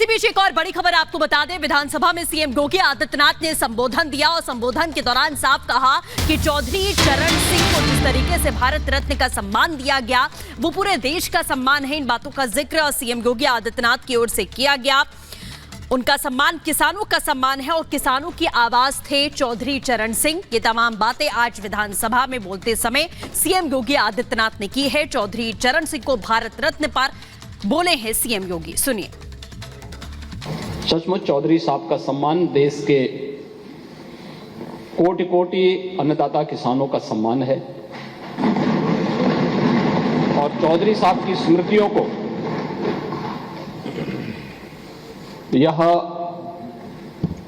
बीच एक और बड़ी खबर आपको बता दें, विधानसभा में सीएम योगी आदित्यनाथ ने संबोधन दिया और संबोधन के दौरान साफ कहा कि चौधरी चरण सिंह को जिस तरीके से भारत रत्न का सम्मान दिया गया वो पूरे देश का सम्मान है। इन बातों का जिक्र सीएम योगी आदित्यनाथ की ओर से किया गया। उनका सम्मान किसानों का सम्मान है और किसानों की आवाज थे चौधरी चरण सिंह। ये तमाम बातें आज विधानसभा में बोलते समय सीएम योगी आदित्यनाथ ने की है। चौधरी चरण सिंह को भारत रत्न पर बोले हैं सीएम योगी, सुनिए। सचमुच चौधरी साहब का सम्मान देश के कोटि कोटि अन्नदाता किसानों का सम्मान है और चौधरी साहब की स्मृतियों को यह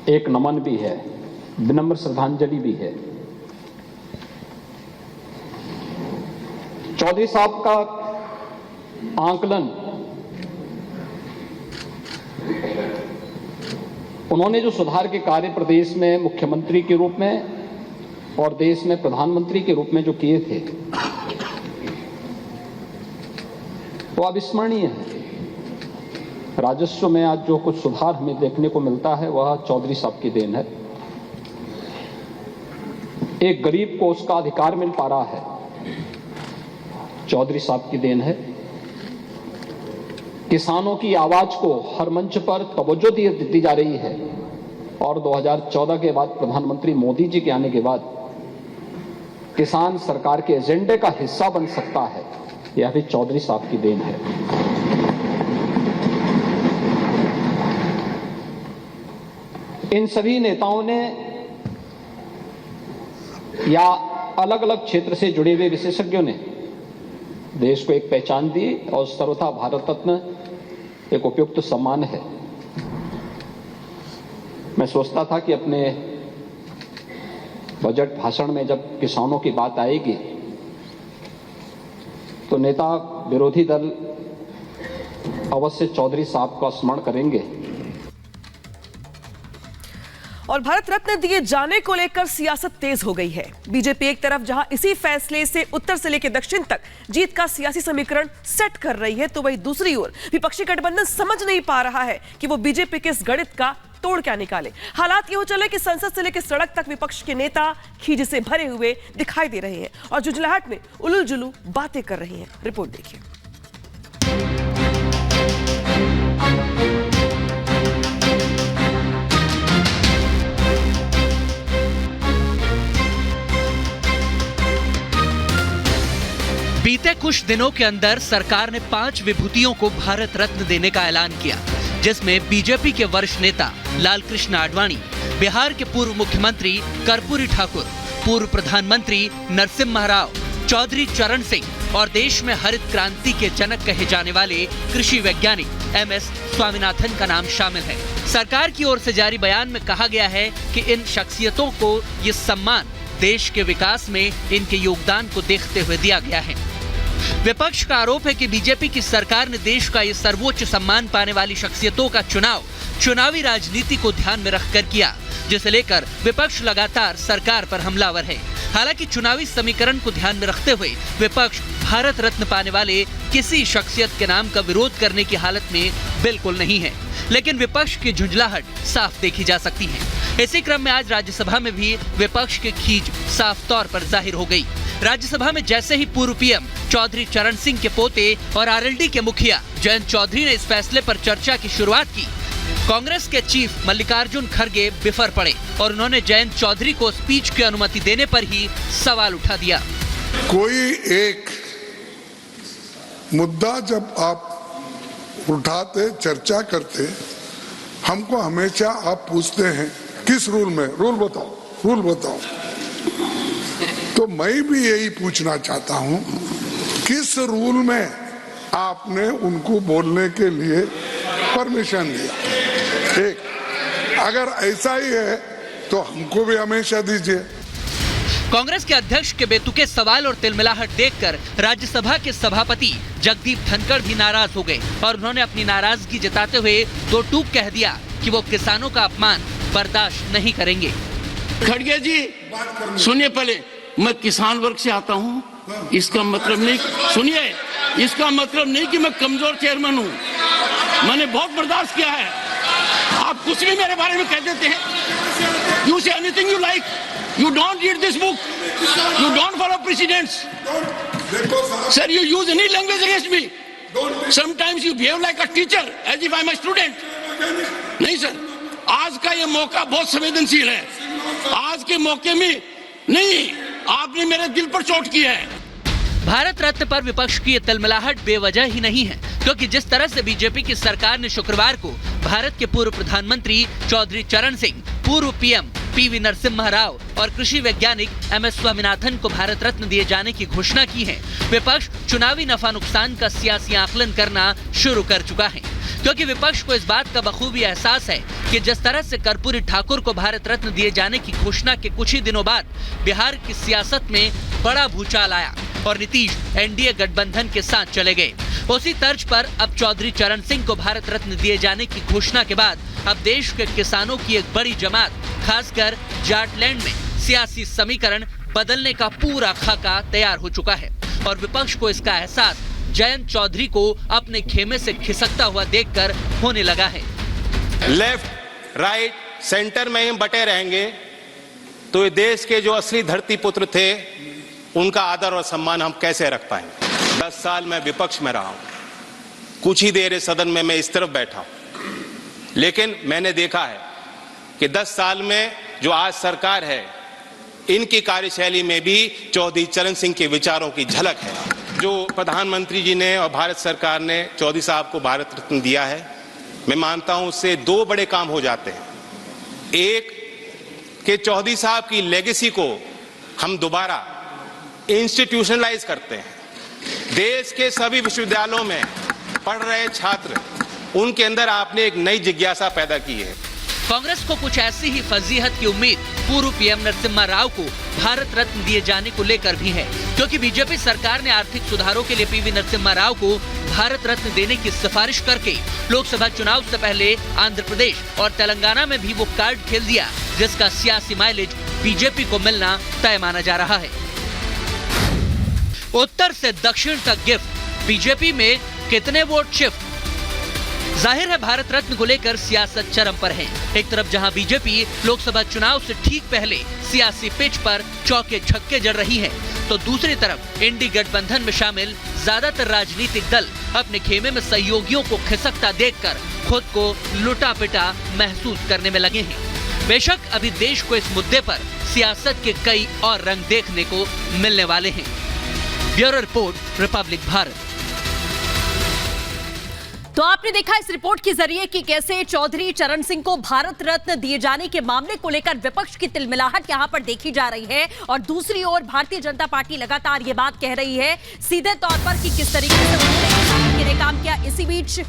एक नमन भी है, विनम्र श्रद्धांजलि भी है। चौधरी साहब का आंकलन, उन्होंने जो सुधार के कार्य प्रदेश में मुख्यमंत्री के रूप में और देश में प्रधानमंत्री के रूप में जो किए थे वो अविस्मरणीय है। राजस्व में आज जो कुछ सुधार हमें देखने को मिलता है वह चौधरी साहब की देन है। एक गरीब को उसका अधिकार मिल पा रहा है, चौधरी साहब की देन है। किसानों की आवाज को हर मंच पर तवज्जो दी जा रही है और 2014 के बाद प्रधानमंत्री मोदी जी के आने के बाद किसान सरकार के एजेंडे का हिस्सा बन सकता है, यह भी चौधरी साहब की देन है। इन सभी नेताओं ने या अलग अलग क्षेत्र से जुड़े हुए विशेषज्ञों ने देश को एक पहचान दी और सर्वथा भारत रत्न एक उपयुक्त सम्मान है। मैं सोचता था कि अपने बजट भाषण में जब किसानों की बात आएगी तो नेता विरोधी दल अवश्य चौधरी साहब का स्मरण करेंगे। और भारत रत्न दिए जाने को लेकर सियासत तेज हो गई है। बीजेपी एक तरफ जहां इसी फैसले से उत्तर से लेकर दक्षिण तक जीत का सियासी समीकरण सेट कर रही है, तो वहीं दूसरी ओर विपक्षी गठबंधन समझ नहीं पा रहा है कि वो बीजेपी के इस गणित का तोड़ क्या निकाले। हालात ये हो चले कि संसद से लेकर सड़क तक विपक्ष के नेता खीज से भरे हुए दिखाई दे रहे हैं और जुजलाहट में उलूल जुलू बातें कर रही हैं। रिपोर्ट देखिए। बीते कुछ दिनों के अंदर सरकार ने 5 विभूतियों को भारत रत्न देने का ऐलान किया, जिसमें बीजेपी के वरिष्ठ नेता लालकृष्ण आडवाणी, बिहार के पूर्व मुख्यमंत्री कर्पूरी ठाकुर, पूर्व प्रधानमंत्री नरसिम्हा राव, चौधरी चरण सिंह और देश में हरित क्रांति के जनक कहे जाने वाले कृषि वैज्ञानिक MS स्वामीनाथन का नाम शामिल है। सरकार की ओर से जारी बयान में कहा गया है कि इन शख्सियतों को ये सम्मान देश के विकास में इनके योगदान को देखते हुए दिया गया है। विपक्ष का आरोप है कि बीजेपी की सरकार ने देश का ये सर्वोच्च सम्मान पाने वाली शख्सियतों का चुनाव चुनावी राजनीति को ध्यान में रखकर किया, जिसे लेकर विपक्ष लगातार सरकार पर हमलावर है। हालांकि चुनावी समीकरण को ध्यान में रखते हुए विपक्ष भारत रत्न पाने वाले किसी शख्सियत के नाम का विरोध करने की हालत में बिल्कुल नहीं है, लेकिन विपक्ष की झुंझलाहट साफ देखी जा सकती है। इसी क्रम में आज राज्यसभा में भी विपक्ष की खींच साफ तौर पर जाहिर हो गई। राज्यसभा में जैसे ही पूर्व पीएम चौधरी चरण सिंह के पोते और आरएलडी के मुखिया जयंत चौधरी ने इस फैसले पर चर्चा की शुरुआत की, कांग्रेस के चीफ मल्लिकार्जुन खड़गे बिफर पड़े और उन्होंने जयंत चौधरी को स्पीच की अनुमति देने पर ही सवाल उठा दिया। कोई एक मुद्दा जब आप उठाते, चर्चा करते, हमको हमेशा आप पूछते हैं किस रूल में, रूल बताओ। तो मैं भी यही पूछना चाहता हूं, किस रूल में आपने उनको बोलने के लिए परमिशन दिया? एक, अगर ऐसा ही है तो हमको भी हमेशा दीजिए। कांग्रेस के अध्यक्ष के बेतुके सवाल और तिलमिलाहट देखकर राज्यसभा के सभापति जगदीप धनखड़ भी नाराज हो गए और उन्होंने अपनी नाराजगी जताते हुए दो टूक कह दिया कि वो किसानों का अपमान बर्दाश्त नहीं करेंगे। खड़गे जी सुनिए, पहले मैं किसान वर्ग से आता हूँ, इसका मतलब नहीं, सुनिए, इसका मतलब नहीं कि मैं कमजोर चेयरमैन हूँ। मैंने बहुत बर्दाश्त किया है, आप कुछ भी मेरे बारे में कह देते हैं। You say anything you like, you don't read this book, you don't follow precedents. Sir, you use any language against me. Sometimes you behave like a teacher as if I am a student. नहीं sir, आज का ये मौका बहुत संवेदनशील है। आज के मौके में नहीं, आपने मेरे दिल पर चोट की है। भारत रत्न पर विपक्ष की ये तिलमिलाहट बेवजह ही नहीं है, क्योंकि जिस तरह से बीजेपी की सरकार ने शुक्रवार को भारत के पूर्व प्रधानमंत्री चौधरी चरण सिंह, पूर्व पीएम पीवी नरसिम्हा राव और कृषि वैज्ञानिक एमएस स्वामीनाथन को भारत रत्न दिए जाने की घोषणा की है, विपक्ष चुनावी नफा नुकसान का सियासी आकलन करना शुरू कर चुका है। क्योंकि विपक्ष को इस बात का बखूबी एहसास है कि जिस तरह से कर्पूरी ठाकुर को भारत रत्न दिए जाने की घोषणा के कुछ ही दिनों बाद बिहार की सियासत में बड़ा भूचाल आया और नीतीश एनडीए गठबंधन के साथ चले गए। उसी तर्ज पर अब चौधरी चरण सिंह को भारत रत्न दिए जाने की घोषणा के बाद अब देश के किसानों की एक बड़ी जमात, खासकर जाटलैंड में सियासी समीकरण बदलने का पूरा खाका तैयार हो चुका है और विपक्ष को इसका एहसास जयंत चौधरी को अपने खेमे से खिसकता हुआ देखकर होने लगा है। लेफ्ट, राइट, सेंटर में ही बटे रहेंगे तो ये देश के जो असली धरती पुत्र थे उनका आदर और सम्मान हम कैसे रख पाएंगे। 10 साल मैं विपक्ष में रहा हूं, कुछ ही देर इस सदन में मैं इस तरफ बैठा हूं, लेकिन मैंने देखा है कि 10 साल में जो आज सरकार है, इनकी कार्यशैली में भी चौधरी चरण सिंह के विचारों की झलक है। जो प्रधानमंत्री जी ने और भारत सरकार ने चौधरी साहब को भारत रत्न दिया है, मैं मानता हूं उससे 2 बड़े काम हो जाते हैं। एक कि चौधरी साहब की लेगेसी को हम दोबारा इंस्टीट्यूशनलाइज करते हैं। देश के सभी विश्वविद्यालयों में पढ़ रहे छात्र, उनके अंदर आपने एक नई जिज्ञासा पैदा की है। कांग्रेस को कुछ ऐसी ही फजीहत की उम्मीद पूर्व पीएम नरसिम्हा राव को भारत रत्न दिए जाने को लेकर भी है, क्योंकि बीजेपी सरकार ने आर्थिक सुधारों के लिए पीवी नरसिम्हा राव को भारत रत्न देने की सिफारिश करके लोकसभा चुनाव से पहले आंध्र प्रदेश और तेलंगाना में भी वो कार्ड खेल दिया, जिसका सियासी माइलेज बीजेपी को मिलना तय माना जा रहा है। उत्तर से दक्षिण तक गिफ्ट, बीजेपी में कितने वोट शिफ्ट? जाहिर है भारत रत्न को लेकर सियासत चरम पर है। एक तरफ जहां बीजेपी लोकसभा चुनाव से ठीक पहले सियासी पिच पर चौके छक्के जड़ रही है, तो दूसरी तरफ इंडी गठबंधन में शामिल ज्यादातर राजनीतिक दल अपने खेमे में सहयोगियों को खिसकता देखकर खुद को लुटा पिटा महसूस करने में लगे हैं। बेशक अभी देश को इस मुद्दे पर सियासत के कई और रंग देखने को मिलने वाले हैं। Bureau report, Republic Bharat. तो आपने देखा इस रिपोर्ट के जरिए कि कैसे चौधरी चरण सिंह को भारत रत्न दिए जाने के मामले को लेकर विपक्ष की तिलमिलाहट यहां पर देखी जा रही है और दूसरी ओर भारतीय जनता पार्टी लगातार ये बात कह रही है सीधे तौर पर कि किस तरीके से उन्होंने काम किया। इसी बीच